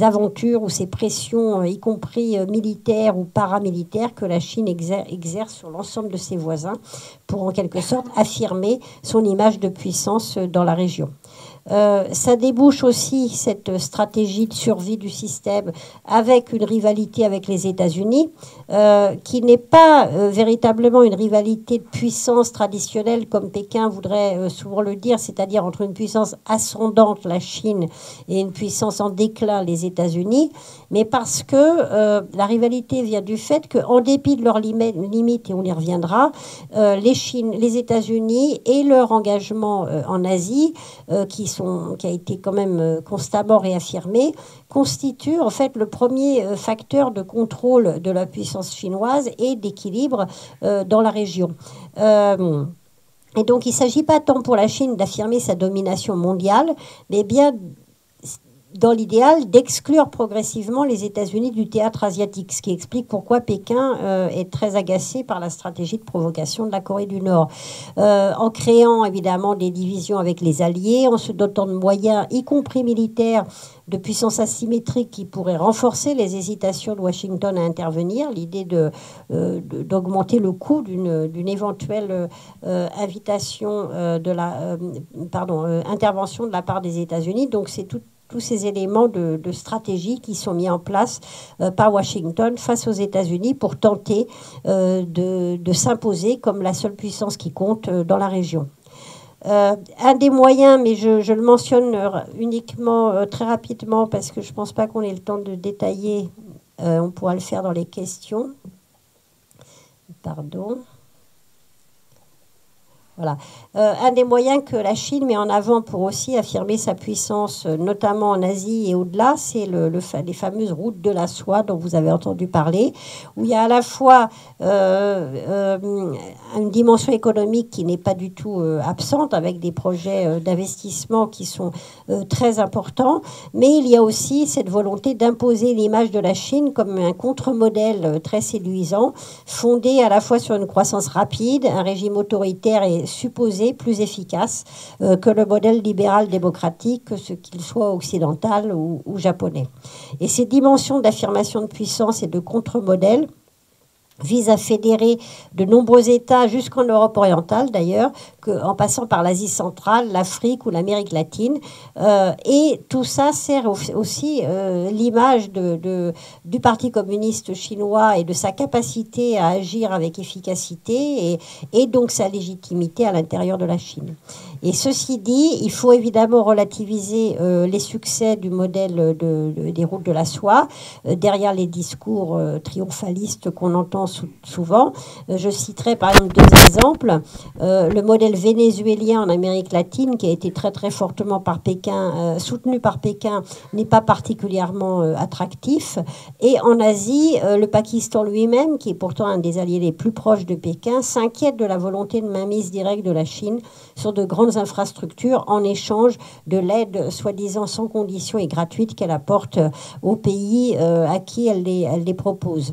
S1: aventures ou ces pressions, y compris militaires ou paramilitaires, que la Chine exerce sur l'ensemble de ses voisins pour en quelque sorte affirmer son image de puissance dans la région. Ça débouche aussi, cette stratégie de survie du système, avec une rivalité avec les États-Unis, qui n'est pas véritablement une rivalité de puissance traditionnelle, comme Pékin voudrait souvent le dire, c'est-à-dire entre une puissance ascendante, la Chine, et une puissance en déclin, les États-Unis, mais parce que la rivalité vient du fait qu'en dépit de leurs limites, et on y reviendra, les États-Unis et leur engagement en Asie, qui a été quand même constamment réaffirmé, constitue en fait le premier facteur de contrôle de la puissance chinoise et d'équilibre dans la région. Et donc il ne s'agit pas tant pour la Chine d'affirmer sa domination mondiale, mais bien dans l'idéal, d'exclure progressivement les États-Unis du théâtre asiatique, ce qui explique pourquoi Pékin est très agacé par la stratégie de provocation de la Corée du Nord. En créant évidemment des divisions avec les alliés, en se dotant de moyens, y compris militaires, de puissance asymétrique qui pourraient renforcer les hésitations de Washington à intervenir, l'idée d'augmenter le coût d'une éventuelle invitation intervention de la part des États-Unis. Donc c'est tous ces éléments de stratégie qui sont mis en place par Washington face aux États-Unis pour tenter de s'imposer comme la seule puissance qui compte dans la région. Un des moyens, mais je le mentionne uniquement très rapidement parce que je ne pense pas qu'on ait le temps de détailler, on pourra le faire dans les questions. Pardon. Voilà. Un des moyens que la Chine met en avant pour aussi affirmer sa puissance, notamment en Asie et au-delà, c'est les fameuses routes de la soie dont vous avez entendu parler, où il y a à la fois une dimension économique qui n'est pas du tout absente, avec des projets d'investissement qui sont très importants, mais il y a aussi cette volonté d'imposer l'image de la Chine comme un contre-modèle très séduisant, fondé à la fois sur une croissance rapide, un régime autoritaire et supposé plus efficace que le modèle libéral démocratique, que ce qu'il soit occidental ou japonais. Et ces dimensions d'affirmation de puissance et de contre-modèle vise à fédérer de nombreux États jusqu'en Europe orientale d'ailleurs, en passant par l'Asie centrale, l'Afrique ou l'Amérique latine. Et tout ça sert aussi l'image du Parti communiste chinois et de sa capacité à agir avec efficacité et donc sa légitimité à l'intérieur de la Chine. Et ceci dit, il faut évidemment relativiser les succès du modèle des routes de la soie, derrière les discours triomphalistes qu'on entend souvent. Je citerai par exemple deux exemples. Le modèle vénézuélien en Amérique latine, qui a été très très fortement soutenu par Pékin, n'est pas particulièrement attractif. Et en Asie, le Pakistan lui-même, qui est pourtant un des alliés les plus proches de Pékin, s'inquiète de la volonté de mainmise directe de la Chine sur de grandes infrastructures en échange de l'aide soi-disant sans condition et gratuite qu'elle apporte aux pays à qui elle les propose.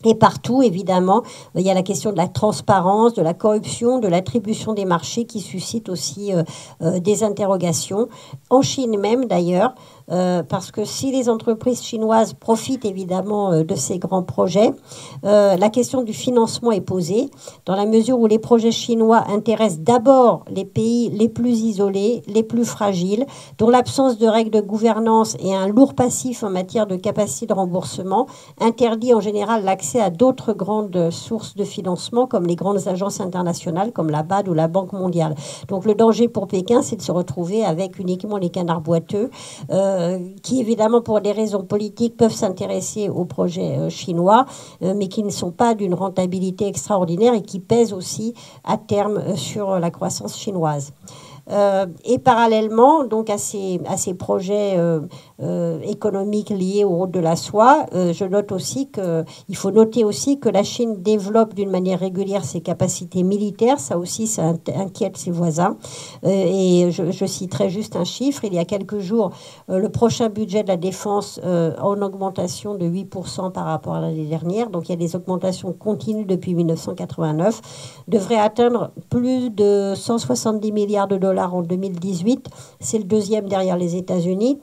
S1: Et partout, évidemment, il y a la question de la transparence, de la corruption, de l'attribution des marchés qui suscite aussi des interrogations. En Chine même, d'ailleurs, parce que si les entreprises chinoises profitent évidemment de ces grands projets, la question du financement est posée, dans la mesure où les projets chinois intéressent d'abord les pays les plus isolés, les plus fragiles, dont l'absence de règles de gouvernance et un lourd passif en matière de capacité de remboursement interdit en général l'accès à d'autres grandes sources de financement, comme les grandes agences internationales, comme la BAD ou la Banque mondiale. Donc le danger pour Pékin, c'est de se retrouver avec uniquement les canards boiteux, qui évidemment pour des raisons politiques peuvent s'intéresser aux projets chinois, mais qui ne sont pas d'une rentabilité extraordinaire et qui pèsent aussi à terme sur la croissance chinoise. Et parallèlement donc à ces projets économiques liés aux routes de la soie, il faut noter aussi que la Chine développe d'une manière régulière ses capacités militaires. Ça aussi, ça inquiète ses voisins. Et je citerai juste un chiffre. Il y a quelques jours, le prochain budget de la défense en augmentation de 8% par rapport à l'année dernière. Donc il y a des augmentations continues depuis 1989. Devrait atteindre plus de 170 milliards de dollars en 2018. C'est le deuxième derrière les États-Unis,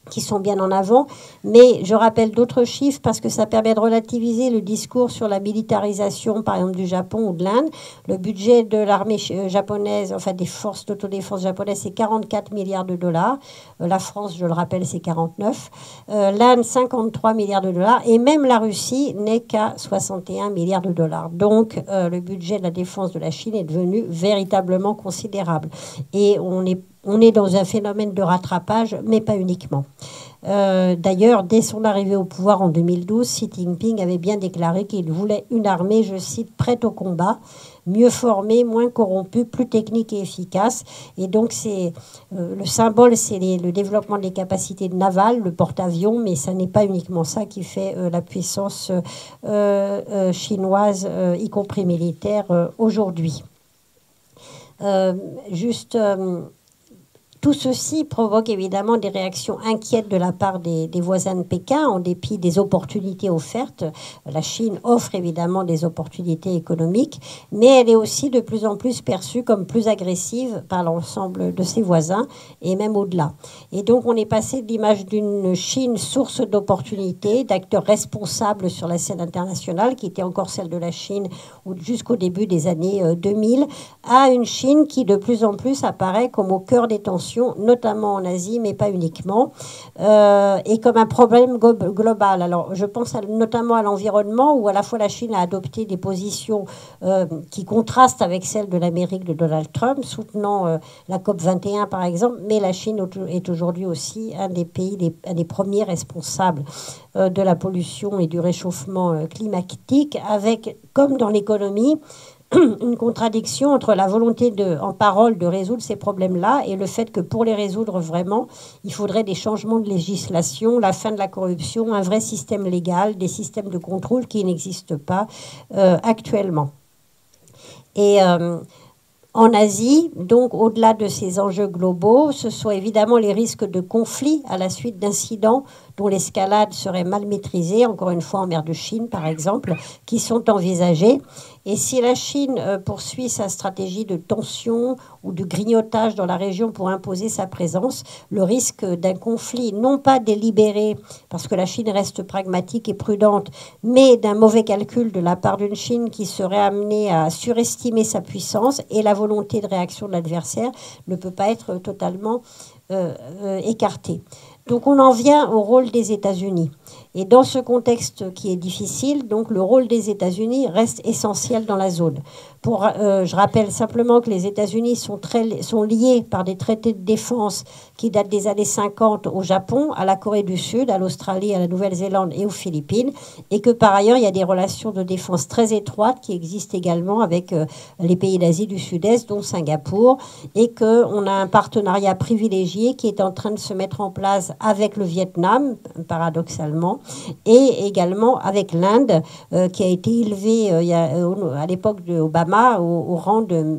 S1: qui sont bien en avant, mais je rappelle d'autres chiffres parce que ça permet de relativiser le discours sur la militarisation, par exemple, du Japon ou de l'Inde. Le budget de l'armée japonaise, enfin des forces d'autodéfense japonaises, c'est 44 milliards de dollars. La France, je le rappelle, c'est 49. L'Inde, 53 milliards de dollars. Et même la Russie n'est qu'à 61 milliards de dollars. Donc, le budget de la défense de la Chine est devenu véritablement considérable. Et on est dans un phénomène de rattrapage, mais pas uniquement. D'ailleurs, dès son arrivée au pouvoir en 2012, Xi Jinping avait bien déclaré qu'il voulait une armée, je cite, prête au combat, mieux formée, moins corrompue, plus technique et efficace. Et donc, le symbole, c'est le développement des capacités navales, le porte-avions, mais ça n'est pas uniquement ça qui fait la puissance chinoise, y compris militaire, aujourd'hui. Tout ceci provoque évidemment des réactions inquiètes de la part des voisins de Pékin, en dépit des opportunités offertes. La Chine offre évidemment des opportunités économiques, mais elle est aussi de plus en plus perçue comme plus agressive par l'ensemble de ses voisins, et même au-delà. Et donc on est passé de l'image d'une Chine source d'opportunités, d'acteurs responsables sur la scène internationale, qui était encore celle de la Chine jusqu'au début des années 2000, à une Chine qui de plus en plus apparaît comme au cœur des tensions, notamment en Asie, mais pas uniquement, et comme un problème global. Alors, je pense notamment à l'environnement, où à la fois la Chine a adopté des positions qui contrastent avec celles de l'Amérique de Donald Trump, soutenant la COP21 par exemple, mais la Chine est aujourd'hui aussi un des pays, un des premiers responsables de la pollution et du réchauffement climatique, avec, comme dans l'économie, une contradiction entre la volonté en parole de résoudre ces problèmes-là et le fait que pour les résoudre vraiment, il faudrait des changements de législation, la fin de la corruption, un vrai système légal, des systèmes de contrôle qui n'existent pas actuellement. Et en Asie, donc au-delà de ces enjeux globaux, ce sont évidemment les risques de conflits à la suite d'incidents dont l'escalade serait mal maîtrisée, encore une fois en mer de Chine par exemple, qui sont envisagées. Et si la Chine poursuit sa stratégie de tension ou de grignotage dans la région pour imposer sa présence, le risque d'un conflit, non pas délibéré, parce que la Chine reste pragmatique et prudente, mais d'un mauvais calcul de la part d'une Chine qui serait amenée à surestimer sa puissance et la volonté de réaction de l'adversaire, ne peut pas être totalement écarté. Donc on en vient au rôle des États-Unis. Et dans ce contexte qui est difficile, donc le rôle des États-Unis reste essentiel dans la zone. Je rappelle simplement que les États-Unis sont liés par des traités de défense qui datent des années 50 au Japon, à la Corée du Sud, à l'Australie, à la Nouvelle-Zélande et aux Philippines, et que par ailleurs, il y a des relations de défense très étroites qui existent également avec les pays d'Asie du Sud-Est, dont Singapour, et qu'on a un partenariat privilégié qui est en train de se mettre en place avec le Vietnam, paradoxalement, et également avec l'Inde, qui a été élevée à l'époque d'Obama au rang de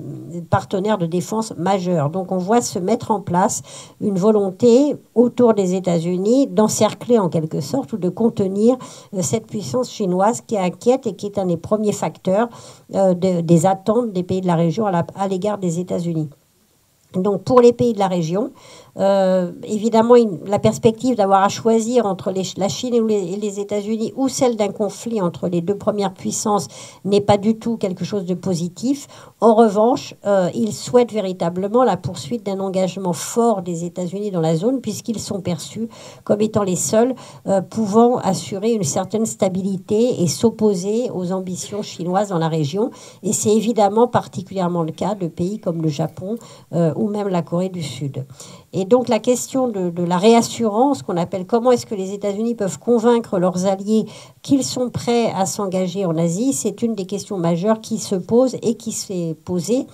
S1: partenaire de défense majeur. Donc on voit se mettre en place une volonté autour des États-Unis d'encercler en quelque sorte ou de contenir cette puissance chinoise qui inquiète et qui est un des premiers facteurs des attentes des pays de la région à l'égard des États-Unis. Donc pour les pays de la région, évidemment, la perspective d'avoir à choisir entre la Chine et les États-Unis ou celle d'un conflit entre les deux premières puissances n'est pas du tout quelque chose de positif. En revanche, ils souhaitent véritablement la poursuite d'un engagement fort des États-Unis dans la zone puisqu'ils sont perçus comme étant les seuls pouvant assurer une certaine stabilité et s'opposer aux ambitions chinoises dans la région. Et c'est évidemment particulièrement le cas de pays comme le Japon ou même la Corée du Sud. Et donc la question de la réassurance, qu'on appelle comment est-ce que les États-Unis peuvent convaincre leurs alliés qu'ils sont prêts à s'engager en Asie, c'est une des questions majeures qui se pose et qui s'est posée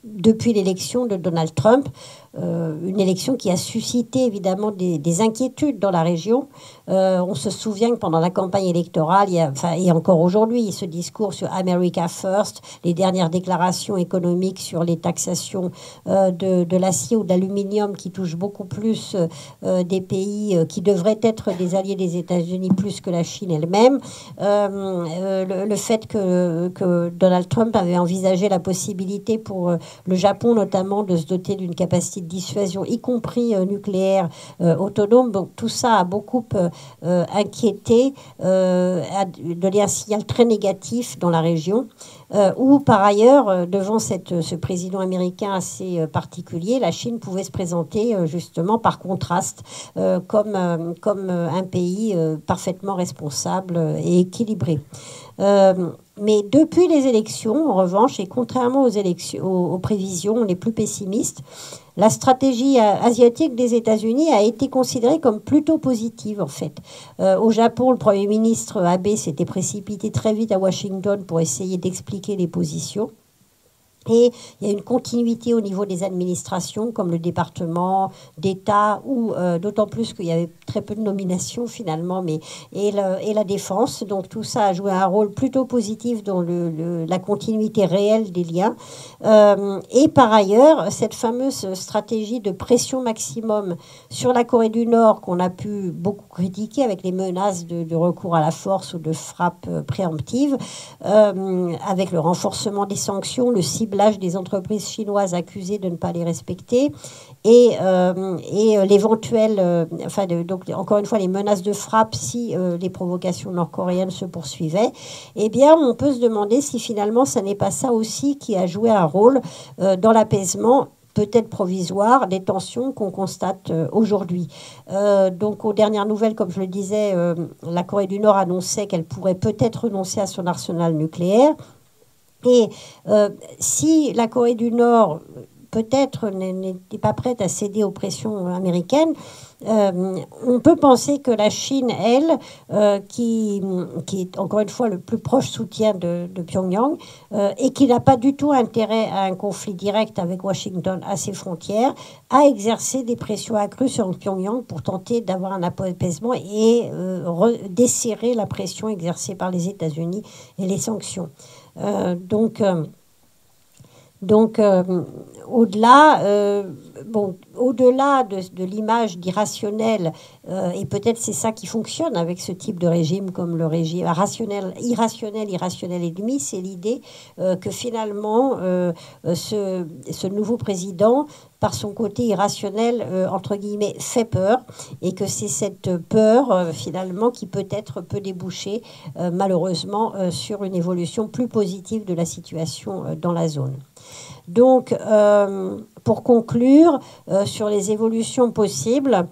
S1: depuis l'élection de Donald Trump, une élection qui a suscité évidemment des inquiétudes dans la région. On se souvient que pendant la campagne électorale, et encore aujourd'hui, ce discours sur America First, les dernières déclarations économiques sur les taxations de l'acier ou de l'aluminium qui touchent beaucoup plus des pays qui devraient être des alliés des États-Unis plus que la Chine elle-même. Le fait que Donald Trump avait envisagé la possibilité pour le Japon notamment de se doter d'une capacité de dissuasion, y compris nucléaire autonome. Donc tout ça a beaucoup inquiété, a donné un signal très négatif dans la région, où par ailleurs, devant ce président américain assez particulier, la Chine pouvait se présenter justement par contraste comme un pays parfaitement responsable et équilibré. Mais depuis les élections, en revanche, et contrairement aux prévisions les plus pessimistes, la stratégie asiatique des États-Unis a été considérée comme plutôt positive, en fait. Au Japon, le Premier ministre Abe s'était précipité très vite à Washington pour essayer d'expliquer les positions. Et il y a une continuité au niveau des administrations, comme le département d'État, ou d'autant plus qu'il y avait très peu de nominations finalement, et la défense. Donc tout ça a joué un rôle plutôt positif dans la continuité réelle des liens. Et par ailleurs, cette fameuse stratégie de pression maximum sur la Corée du Nord, qu'on a pu beaucoup critiquer avec les menaces de recours à la force ou de frappe préemptive, avec le renforcement des sanctions, le ciblage des entreprises chinoises accusées de ne pas les respecter et l'éventuel, donc encore une fois les menaces de frappe si les provocations nord-coréennes se poursuivaient, eh bien on peut se demander si finalement ça n'est pas ça aussi qui a joué un rôle dans l'apaisement peut-être provisoire des tensions qu'on constate aujourd'hui. Donc, aux dernières nouvelles, comme je le disais, la Corée du Nord annonçait qu'elle pourrait peut-être renoncer à son arsenal nucléaire. Et si la Corée du Nord, peut-être, n'était pas prête à céder aux pressions américaines, on peut penser que la Chine, elle, qui est encore une fois le plus proche soutien de Pyongyang, et qui n'a pas du tout intérêt à un conflit direct avec Washington à ses frontières, a exercé des pressions accrues sur Pyongyang pour tenter d'avoir un apaisement et desserrer la pression exercée par les États-Unis et les sanctions. Donc, au-delà, bon, au-delà de l'image d'irrationnel, et peut-être c'est ça qui fonctionne avec ce type de régime comme le régime irrationnel et demi, c'est l'idée que finalement, ce nouveau président, par son côté irrationnel, entre guillemets, fait peur, et que c'est cette peur, finalement, qui peut-être peut déboucher, malheureusement, sur une évolution plus positive de la situation dans la zone. Donc, pour conclure, sur les évolutions possibles,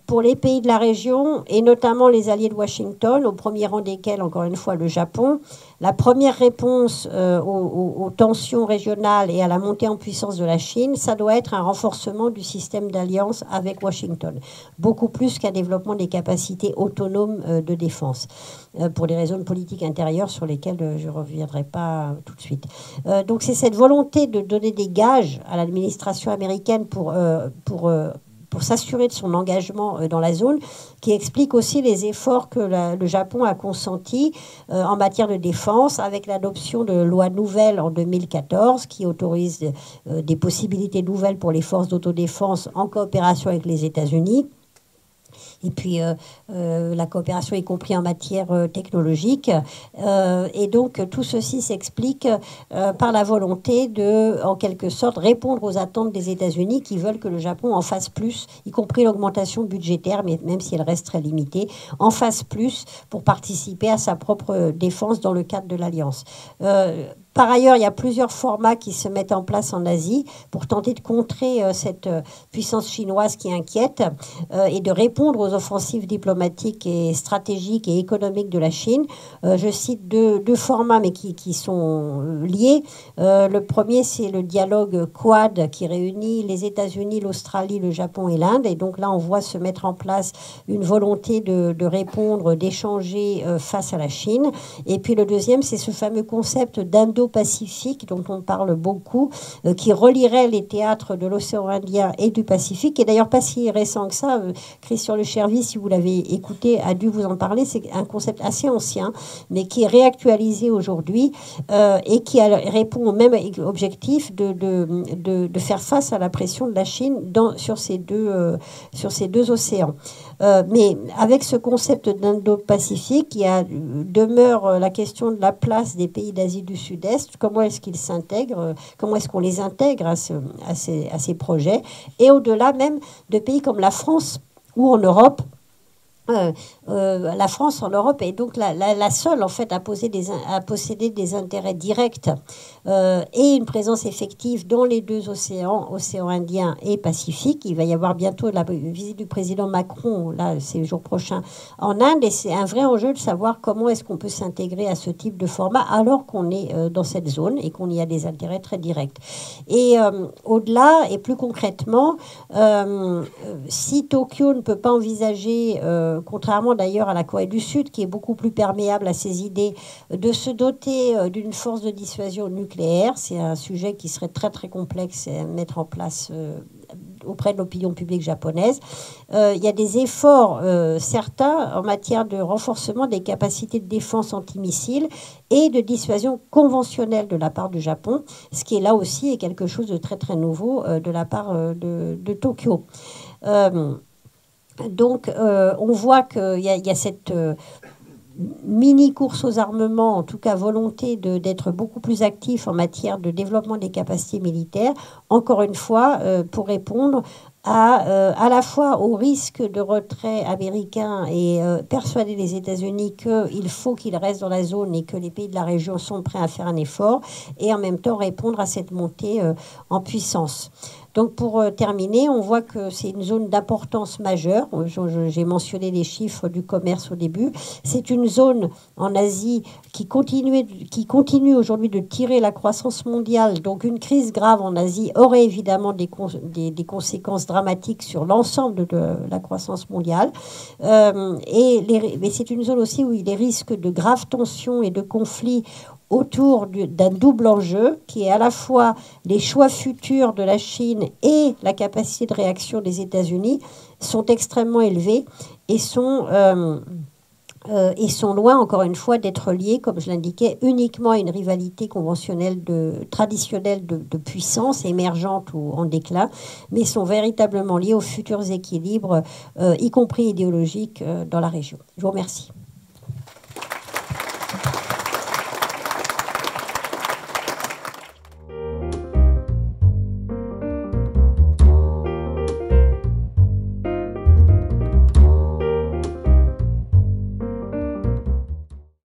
S1: pour les pays de la région, et notamment les alliés de Washington, au premier rang desquels, encore une fois, le Japon, la première réponse aux tensions régionales et à la montée en puissance de la Chine, ça doit être un renforcement du système d'alliance avec Washington, beaucoup plus qu'un développement des capacités autonomes de défense, pour des raisons politiques intérieures sur lesquelles je ne reviendrai pas tout de suite. Donc c'est cette volonté de donner des gages à l'administration américaine pour s'assurer de son engagement dans la zone, qui explique aussi les efforts que le Japon a consentis en matière de défense, avec l'adoption de lois nouvelles en 2014 qui autorisent des possibilités nouvelles pour les forces d'autodéfense en coopération avec les États-Unis. Et puis la coopération y compris en matière technologique. Et donc tout ceci s'explique par la volonté de, en quelque sorte, répondre aux attentes des États-Unis qui veulent que le Japon en fasse plus, y compris l'augmentation budgétaire, mais même si elle reste très limitée, en fasse plus pour participer à sa propre défense dans le cadre de l'Alliance. Par ailleurs, il y a plusieurs formats qui se mettent en place en Asie pour tenter de contrer cette puissance chinoise qui inquiète et de répondre aux offensives diplomatiques et stratégiques et économiques de la Chine. Je cite deux formats, mais qui sont liés. Le premier, c'est le dialogue Quad qui réunit les États-Unis, l'Australie, le Japon et l'Inde. Et donc là, on voit se mettre en place une volonté de répondre, d'échanger face à la Chine. Et puis le deuxième, c'est ce fameux concept d'Indo-Pacifique dont on parle beaucoup, qui relierait les théâtres de l'océan Indien et du Pacifique. Et d'ailleurs, pas si récent que ça, Christian Lechervy, si vous l'avez écouté, a dû vous en parler. C'est un concept assez ancien, mais qui est réactualisé aujourd'hui et qui répond au même objectif de faire face à la pression de la Chine sur ces deux océans. Mais avec ce concept d'Indo-Pacifique, demeure la question de la place des pays d'Asie du Sud-Est. Comment est-ce qu'ils s'intègrent? Comment est-ce qu'on les intègre à ces projets? Et au-delà même de pays comme la France ou en Europe. La France en Europe est donc la seule en fait à posséder des intérêts directs et une présence effective dans les deux océans, océan Indien et Pacifique. Il va y avoir bientôt la visite du président Macron, là c'est le jour prochain, en Inde, et c'est un vrai enjeu de savoir comment est-ce qu'on peut s'intégrer à ce type de format alors qu'on est dans cette zone et qu'on y a des intérêts très directs. Et au-delà et plus concrètement, si Tokyo ne peut pas envisager contrairement d'ailleurs à la Corée du Sud, qui est beaucoup plus perméable à ces idées, de se doter d'une force de dissuasion nucléaire. C'est un sujet qui serait très très complexe à mettre en place auprès de l'opinion publique japonaise. Il y a des efforts certains en matière de renforcement des capacités de défense antimissiles et de dissuasion conventionnelle de la part du Japon, ce qui est là aussi est quelque chose de très très nouveau de la part de Tokyo. Donc, on voit qu'il y a cette mini-course aux armements, en tout cas volonté d'être beaucoup plus actif en matière de développement des capacités militaires, encore une fois, pour répondre à la fois au risque de retrait américain et persuader les États-Unis qu'il faut qu'ils restent dans la zone et que les pays de la région sont prêts à faire un effort, et en même temps répondre à cette montée en puissance. Donc pour terminer, on voit que c'est une zone d'importance majeure. J'ai mentionné les chiffres du commerce au début. C'est une zone en Asie qui continue aujourd'hui de tirer la croissance mondiale. Donc une crise grave en Asie aurait évidemment des conséquences dramatiques sur l'ensemble de la croissance mondiale. Mais c'est une zone aussi où il y a des risques de graves tensions et de conflits autour d'un double enjeu qui est à la fois les choix futurs de la Chine et la capacité de réaction des États-Unis sont extrêmement élevés et sont et sont loin, encore une fois, d'être liés, comme je l'indiquais, uniquement à une rivalité conventionnelle traditionnelle de puissance émergente ou en déclin, mais sont véritablement liés aux futurs équilibres, y compris idéologiques, dans la région. Je vous remercie.